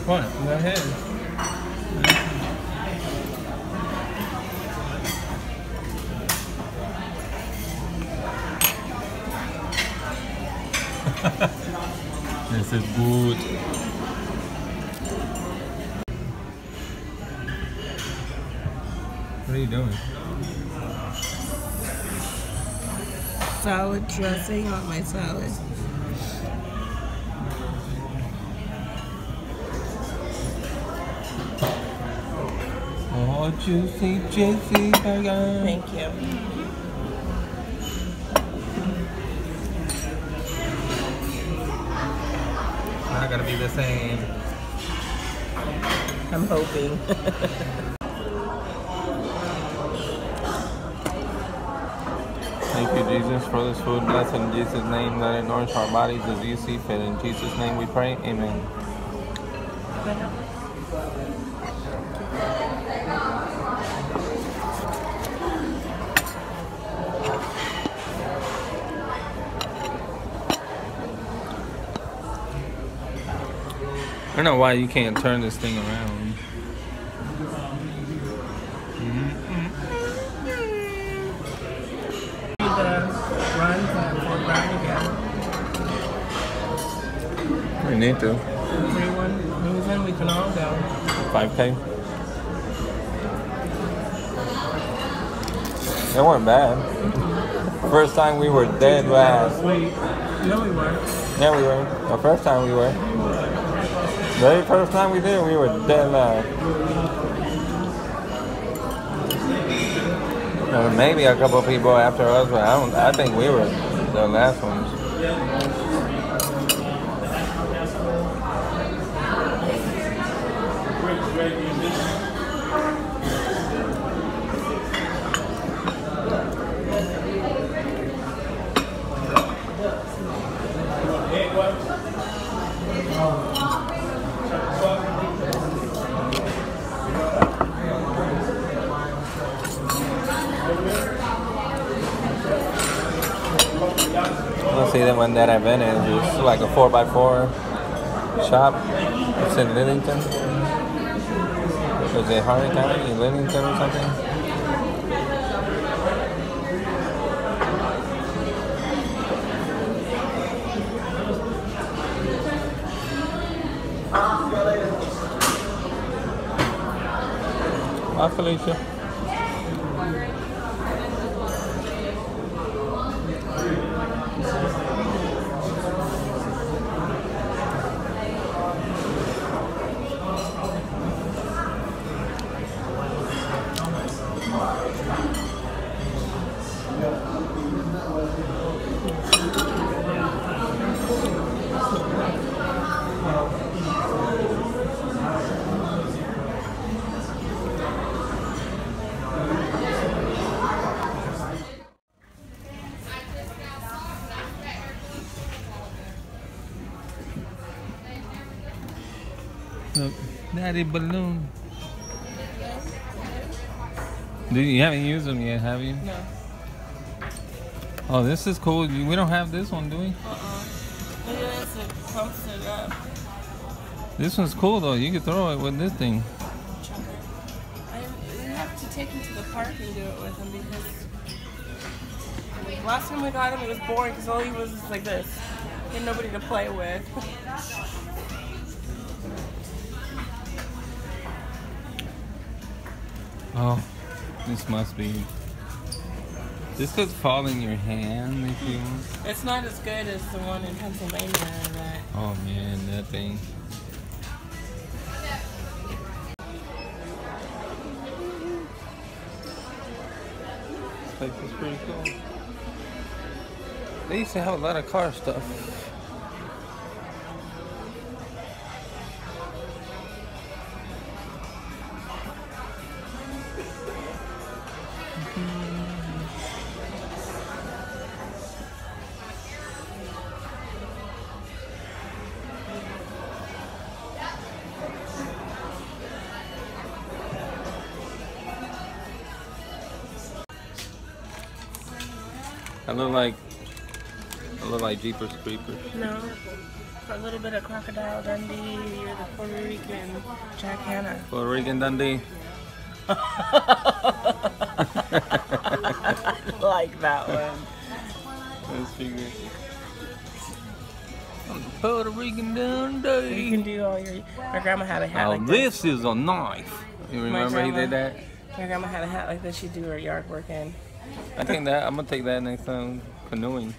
What? Go ahead. This is good. What are you doing? Salad dressing on my salad. Oh, juicy, juicy burger. Thank you. Not gonna be the same. I'm hoping. Thank you, Jesus, for this food. Blessed in Jesus' name. Let it nourish our bodies as you see fit. In Jesus' name we pray. Amen. I don't know why you can't turn this thing around. We need to. 3-1 reason we can all go. 5K. They weren't bad. First time we were dead last. Wait, no we weren't. Yeah, we were. The first time we were. The very first time we did, we were dead last. Maybe a couple people after us, but I think we were the last ones. You'll see them when that event is. It's like a 4x4 shop. It's in Lillington. Is it Harnett County in Lillington or something? Bye, Felicia. Look, Daddy Balloon. You haven't used them yet, have you? No. Oh, this is cool. We don't have this one, do we? Look at this, it pumps it up. This one's cool though. You can throw it with this thing. You have to take him to the park and do it with him because last time we got him it was boring because all he was just like this. He had nobody to play with. Oh, this must be. This could fall in your hand if you want. It's not as good as the one in Pennsylvania. That Oh man, that thing. This place is pretty cool. They used to have a lot of car stuff. I look like look like Jeepers Creepers. No. A little bit of Crocodile Dundee. You're the Puerto Rican Jack Hanna. Puerto Rican Dundee. Like that one. That's pretty good. I'm the Puerto Rican Dundee. You can do all your. My grandma had a hat Now like this. this is a knife. You remember he did that? My grandma had a hat like this. She'd do her yard work in. I think that I'm gonna take that next time canoeing.